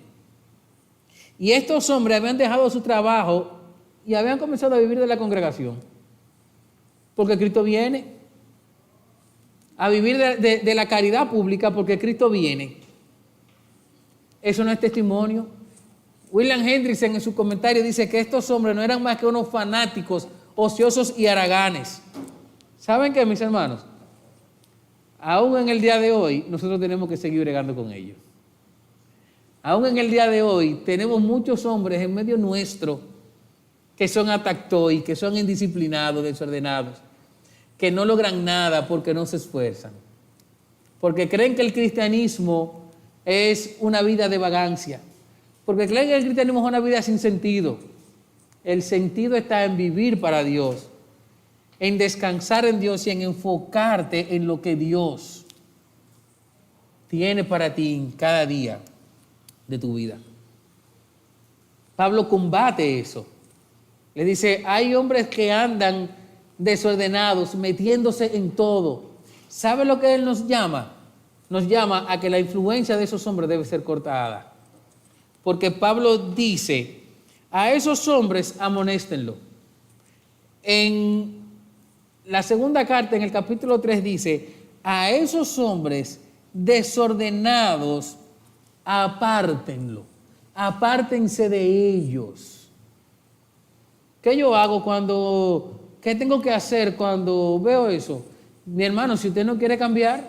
Y estos hombres habían dejado su trabajo y habían comenzado a vivir de la congregación, porque Cristo viene, a vivir de la caridad pública, porque Cristo viene. Eso no es testimonio. William Hendrickson en su comentario dice que estos hombres no eran más que unos fanáticos ociosos y haraganes. ¿Saben qué, mis hermanos? Aún en el día de hoy, nosotros tenemos que seguir bregando con ellos. Aún en el día de hoy, tenemos muchos hombres en medio nuestro que son atactoy, que son indisciplinados, desordenados, que no logran nada porque no se esfuerzan. Porque creen que el cristianismo es una vida de vagancia. Porque creen que el cristianismo es una vida sin sentido. El sentido está en vivir para Dios, en descansar en Dios y en enfocarte en lo que Dios tiene para ti en cada día de tu vida. Pablo combate eso. Le dice, hay hombres que andan desordenados, metiéndose en todo. ¿Sabe lo que él nos llama? Nos llama a que la influencia de esos hombres debe ser cortada. Porque Pablo dice, a esos hombres amonéstenlo. En la segunda carta, en el capítulo 3, dice, a esos hombres desordenados, apártenlo, apártense de ellos. ¿Qué yo hago qué tengo que hacer cuando veo eso? Mi hermano, si usted no quiere cambiar,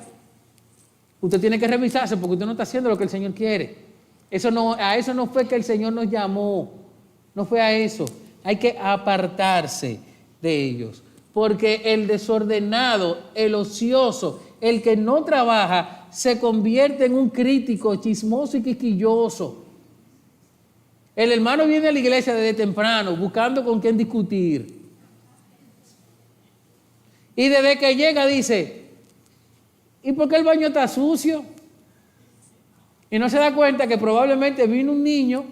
usted tiene que revisarse porque usted no está haciendo lo que el Señor quiere. A eso no fue que el Señor nos llamó, no fue a eso. Hay que apartarse de ellos. Porque el desordenado, el ocioso, el que no trabaja, se convierte en un crítico, chismoso y quisquilloso. El hermano viene a la iglesia desde temprano, buscando con quién discutir. Y desde que llega dice, ¿y por qué el baño está sucio? Y no se da cuenta que probablemente vino un niño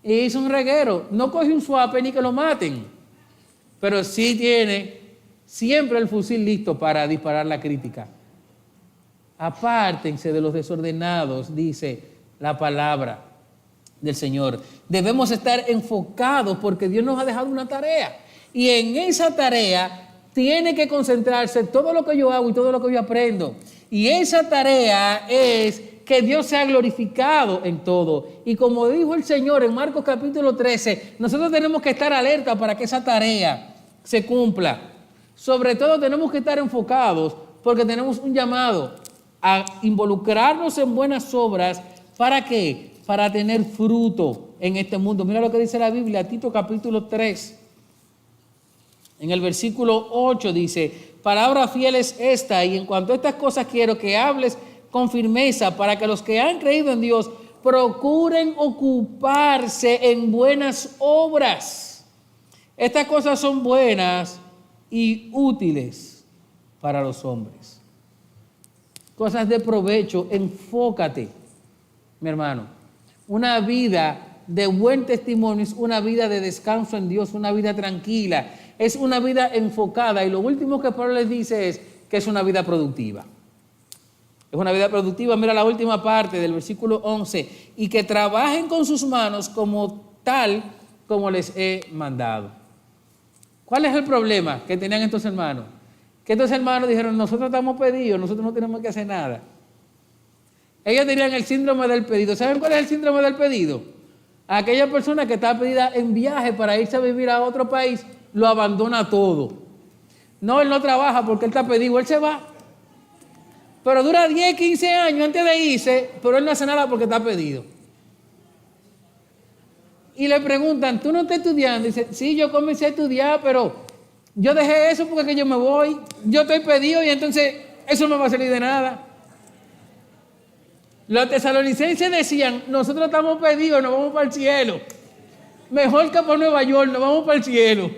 y hizo un reguero. No coge un suape ni que lo maten. Pero sí tiene siempre el fusil listo para disparar la crítica. Apártense de los desordenados, dice la palabra del Señor. Debemos estar enfocados porque Dios nos ha dejado una tarea. Y en esa tarea tiene que concentrarse todo lo que yo hago y todo lo que yo aprendo. Y esa tarea es que Dios sea glorificado en todo. Y como dijo el Señor en Marcos capítulo 13, nosotros tenemos que estar alerta para que esa tarea se cumpla. Sobre todo tenemos que estar enfocados porque tenemos un llamado a involucrarnos en buenas obras. ¿Para qué? Para tener fruto en este mundo. Mira lo que dice la Biblia, Tito capítulo 3. En el versículo 8 dice, palabra fiel es esta, y en cuanto a estas cosas quiero que hables con firmeza para que los que han creído en Dios procuren ocuparse en buenas obras. Estas cosas son buenas y útiles para los hombres. Cosas de provecho, enfócate, mi hermano. Una vida de buen testimonio es una vida de descanso en Dios, una vida tranquila, es una vida enfocada. Y lo último que Pablo les dice es que es una vida productiva. Es una vida productiva. Mira la última parte del versículo 11. Y que trabajen con sus manos como tal como les he mandado. ¿Cuál es el problema que tenían estos hermanos? Que estos hermanos dijeron, nosotros estamos pedidos, nosotros no tenemos que hacer nada. Ellos tenían el síndrome del pedido. ¿Saben cuál es el síndrome del pedido? Aquella persona que está pedida en viaje para irse a vivir a otro país, lo abandona todo. No, él no trabaja porque él está pedido, él se va. Pero dura 10, 15 años antes de irse, pero él no hace nada porque está pedido. Y le preguntan, ¿tú no estás estudiando? Dice, sí, yo comencé a estudiar, pero yo dejé eso porque yo me voy. Yo estoy pedido y entonces eso no me va a salir de nada. Los tesalonicenses decían, nosotros estamos pedidos, nos vamos para el cielo. Mejor que por Nueva York, nos vamos para el cielo.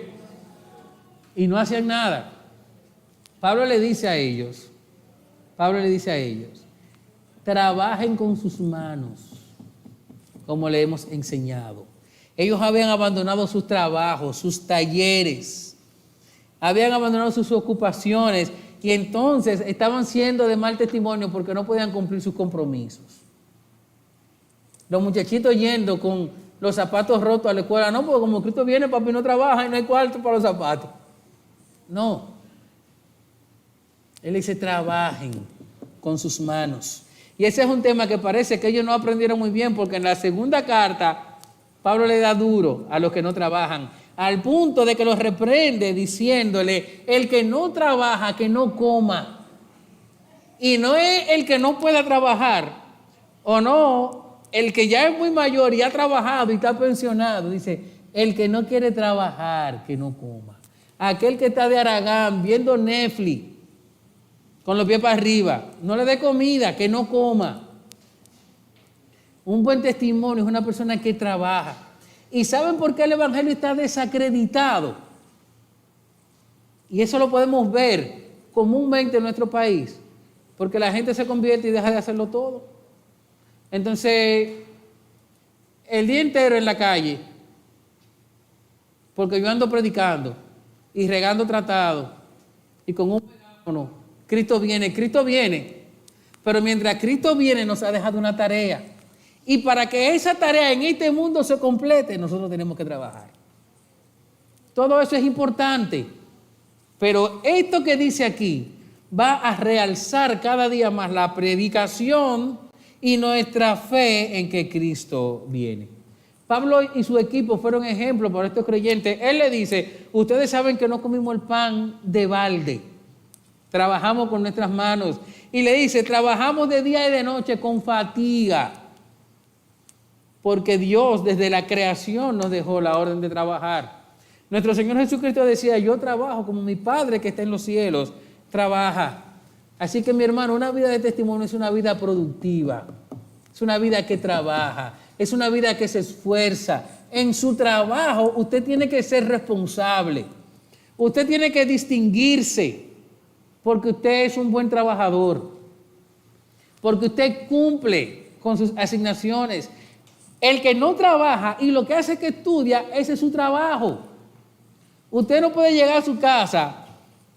Y no hacían nada. Pablo le dice a ellos, trabajen con sus manos, como le hemos enseñado. Ellos habían abandonado sus trabajos, sus talleres, habían abandonado sus ocupaciones y entonces estaban siendo de mal testimonio porque no podían cumplir sus compromisos. Los muchachitos yendo con los zapatos rotos a la escuela, no, porque como Cristo viene, papi no trabaja y no hay cuarto para los zapatos. No. Él dice, trabajen con sus manos. Y ese es un tema que parece que ellos no aprendieron muy bien, porque en la segunda carta, Pablo le da duro a los que no trabajan. al punto de que los reprende diciéndole, el que no trabaja, que no coma. Y no es el que no pueda trabajar, o no, el que ya es muy mayor y ha trabajado y está pensionado, dice, el que no quiere trabajar, que no coma. Aquel que está de haragán viendo Netflix con los pies para arriba, no le dé comida, que no coma. Un buen testimonio es una persona que trabaja. ¿Y saben por qué el evangelio está desacreditado? Y eso lo podemos ver comúnmente en nuestro país, porque la gente se convierte y deja de hacerlo todo. Entonces, el día entero en la calle, porque yo ando predicando y regando tratados y con un megáfono, Cristo viene. Pero mientras Cristo viene nos ha dejado una tarea. Y para que esa tarea en este mundo se complete, nosotros tenemos que trabajar. Todo eso es importante. Pero esto que dice aquí va a realzar cada día más la predicación y nuestra fe en que Cristo viene. Pablo y su equipo fueron ejemplos para estos creyentes. Él le dice, ustedes saben que no comimos el pan de balde. Trabajamos con nuestras manos. Y le dice, trabajamos de día y de noche con fatiga. Porque Dios desde la creación nos dejó la orden de trabajar. Nuestro Señor Jesucristo decía, yo trabajo como mi Padre que está en los cielos trabaja. Así que mi hermano, una vida de testimonio es una vida productiva. Es una vida que trabaja. Es una vida que se esfuerza. En su trabajo usted tiene que ser responsable. Usted tiene que distinguirse porque usted es un buen trabajador. Porque usted cumple con sus asignaciones. El que no trabaja y lo que hace es que estudia, ese es su trabajo. Usted no puede llegar a su casa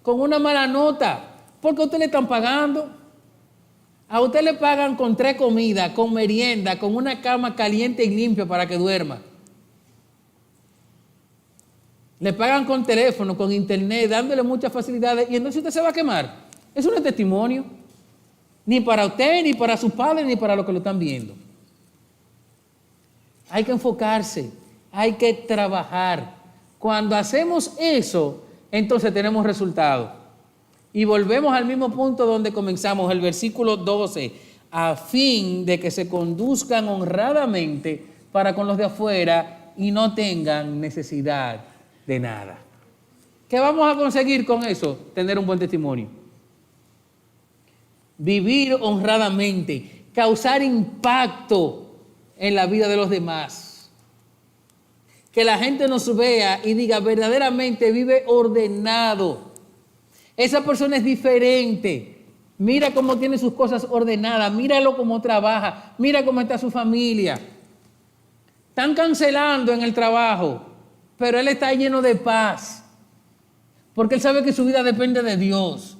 con una mala nota porque a usted le están pagando. A usted le pagan con 3 comidas, con merienda, con una cama caliente y limpia para que duerma. Le pagan con teléfono, con internet, dándole muchas facilidades y entonces usted se va a quemar. Eso no es testimonio. Ni para usted, ni para sus padres, ni para los que lo están viendo. Hay que enfocarse, hay que trabajar. Cuando hacemos eso, entonces tenemos resultados. Y volvemos al mismo punto donde comenzamos, el versículo 12, a fin de que se conduzcan honradamente para con los de afuera y no tengan necesidad de nada. ¿Qué vamos a conseguir con eso? Tener un buen testimonio. Vivir honradamente, causar impacto en la vida de los demás. Que la gente nos vea y diga, verdaderamente vive ordenado. Esa persona es diferente. Mira cómo tiene sus cosas ordenadas. Míralo cómo trabaja. Mira cómo está su familia. Están cancelando en el trabajo, pero él está lleno de paz. Porque él sabe que su vida depende de Dios.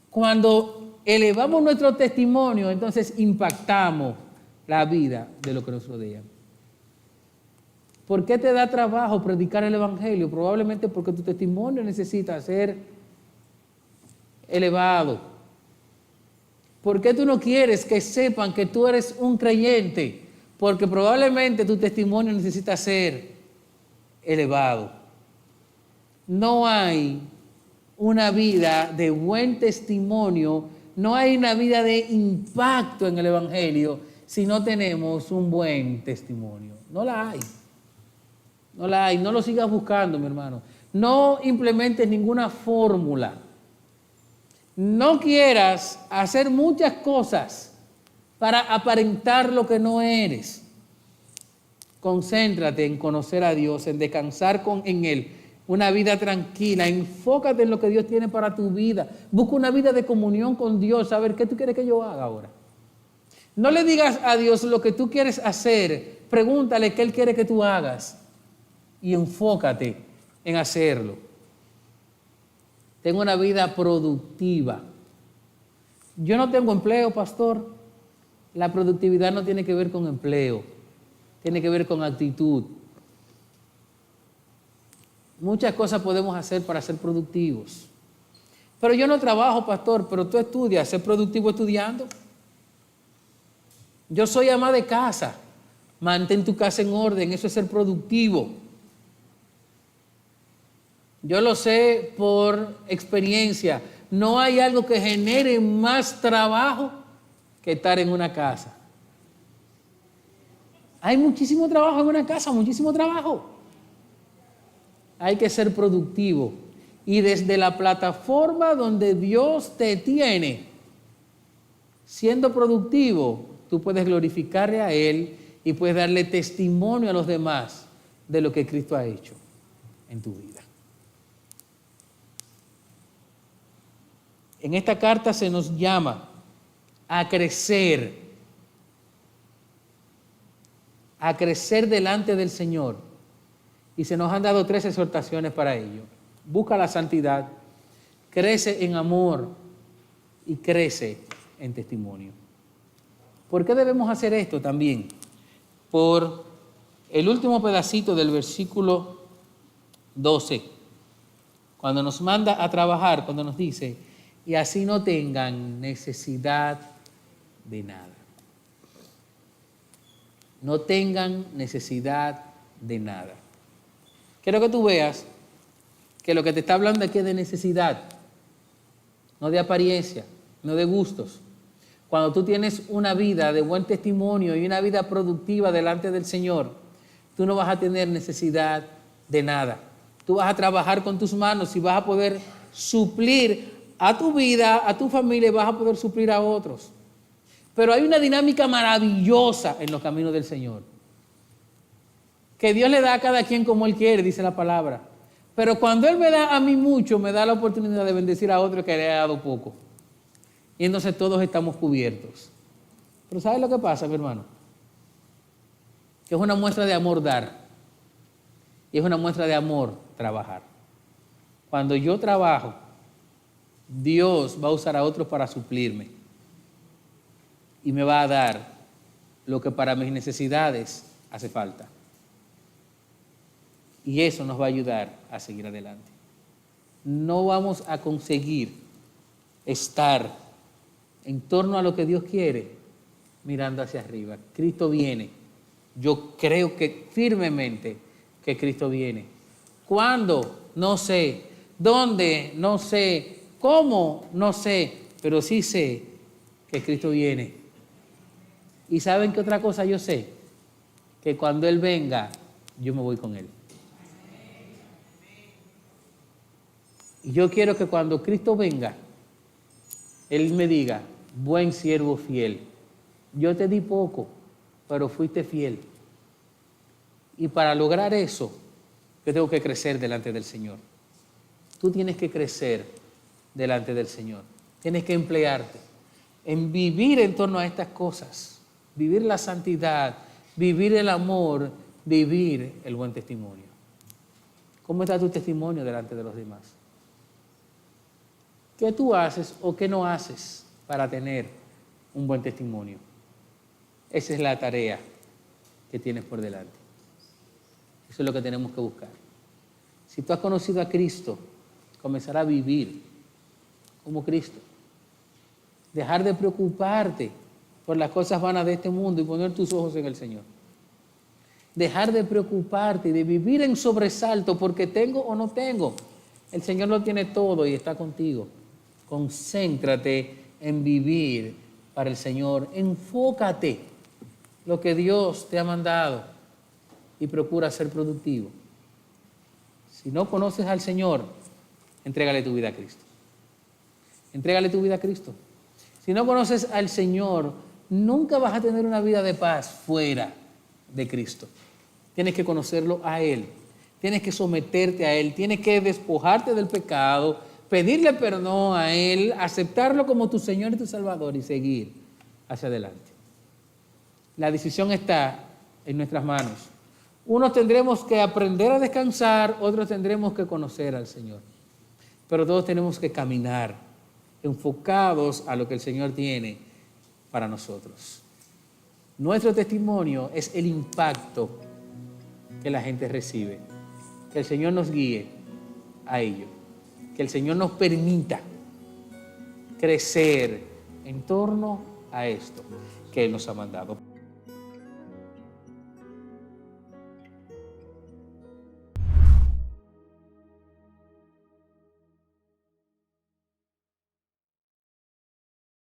Cuando elevamos nuestro testimonio, entonces impactamos la vida de lo que nos rodea. ¿Por qué te da trabajo predicar el evangelio? Probablemente porque tu testimonio necesita ser elevado. ¿Por qué tú no quieres que sepan que tú eres un creyente? Porque probablemente tu testimonio necesita ser elevado. No hay una vida de buen testimonio, no hay una vida de impacto en el evangelio si no tenemos un buen testimonio. No la hay. No la hay. No lo sigas buscando, mi hermano. No implementes ninguna fórmula. No quieras hacer muchas cosas para aparentar lo que no eres. Concéntrate en conocer a Dios, en descansar en Él. Una vida tranquila. Enfócate en lo que Dios tiene para tu vida. Busca una vida de comunión con Dios. A ver, ¿qué tú quieres que yo haga ahora? No le digas a Dios lo que tú quieres hacer. Pregúntale qué Él quiere que tú hagas. Y enfócate en hacerlo. Tengo una vida productiva. Yo no tengo empleo, pastor. La productividad no tiene que ver con empleo. Tiene que ver con actitud. Muchas cosas podemos hacer para ser productivos. Pero yo no trabajo, pastor, pero tú estudias. ¿Ser productivo estudiando? Yo soy ama de casa. Mantén tu casa en orden. Eso es ser productivo. Yo lo sé por experiencia. No hay algo que genere más trabajo que estar en una casa. Hay muchísimo trabajo en una casa, muchísimo trabajo. Hay que ser productivo. Y desde la plataforma donde Dios te tiene, siendo productivo, tú puedes glorificarle a Él y puedes darle testimonio a los demás de lo que Cristo ha hecho en tu vida. En esta carta se nos llama a crecer delante del Señor. Y se nos han dado 3 exhortaciones para ello. Busca la santidad, crece en amor y crece en testimonio. ¿Por qué debemos hacer esto también? Por el último pedacito del versículo 12, cuando nos manda a trabajar, cuando nos dice, y así no tengan necesidad de nada. No tengan necesidad de nada. Quiero que tú veas que lo que te está hablando aquí es de necesidad, no de apariencia, no de gustos. Cuando tú tienes una vida de buen testimonio y una vida productiva delante del Señor, tú no vas a tener necesidad de nada. Tú vas a trabajar con tus manos y vas a poder suplir a tu vida, a tu familia, y vas a poder suplir a otros. Pero hay una dinámica maravillosa en los caminos del Señor. Que Dios le da a cada quien como Él quiere, dice la palabra. Pero cuando Él me da a mí mucho, me da la oportunidad de bendecir a otro que le ha dado poco. Y entonces todos estamos cubiertos. Pero ¿sabes lo que pasa, mi hermano? Que es una muestra de amor dar. Y es una muestra de amor trabajar. Cuando yo trabajo, Dios va a usar a otros para suplirme. Y me va a dar lo que para mis necesidades hace falta. Y eso nos va a ayudar a seguir adelante. No vamos a conseguir estar en torno a lo que Dios quiere mirando hacia arriba. Cristo viene. Yo creo que firmemente que Cristo viene. ¿Cuándo? No sé. ¿Dónde? No sé. ¿Cómo? No sé. Pero sí sé que Cristo viene. ¿Y saben qué otra cosa yo sé? Que cuando Él venga, yo me voy con Él. Y yo quiero que cuando Cristo venga, Él me diga, buen siervo fiel, yo te di poco, pero fuiste fiel. Y para lograr eso, yo tengo que crecer delante del Señor. Tú tienes que crecer delante del Señor. Tienes que emplearte en vivir en torno a estas cosas. Vivir la santidad, vivir el amor, vivir el buen testimonio. ¿Cómo está tu testimonio delante de los demás? ¿Qué tú haces o qué no haces para tener un buen testimonio? Esa es la tarea que tienes por delante. Eso es lo que tenemos que buscar. Si tú has conocido a Cristo, comenzar a vivir como Cristo. Dejar de preocuparte por las cosas vanas de este mundo y poner tus ojos en el Señor. Dejar de preocuparte y de vivir en sobresalto porque tengo o no tengo. El Señor lo tiene todo y está contigo. Concéntrate en vivir para el Señor. Enfócate lo que Dios te ha mandado y procura ser productivo. Si no conoces al Señor, entrégale tu vida a Cristo. Entrégale tu vida a Cristo. Si no conoces al Señor, nunca vas a tener una vida de paz fuera de Cristo. Tienes que conocerlo a Él. Tienes que someterte a Él. Tienes que despojarte del pecado, pedirle perdón a Él, aceptarlo como tu Señor y tu Salvador y seguir hacia adelante. La decisión está en nuestras manos. Unos tendremos que aprender a descansar, otros tendremos que conocer al Señor. Pero todos tenemos que caminar enfocados a lo que el Señor tiene para nosotros. Nuestro testimonio es el impacto que la gente recibe. Que el Señor nos guíe a ello. Que el Señor nos permita crecer en torno a esto que Él nos ha mandado.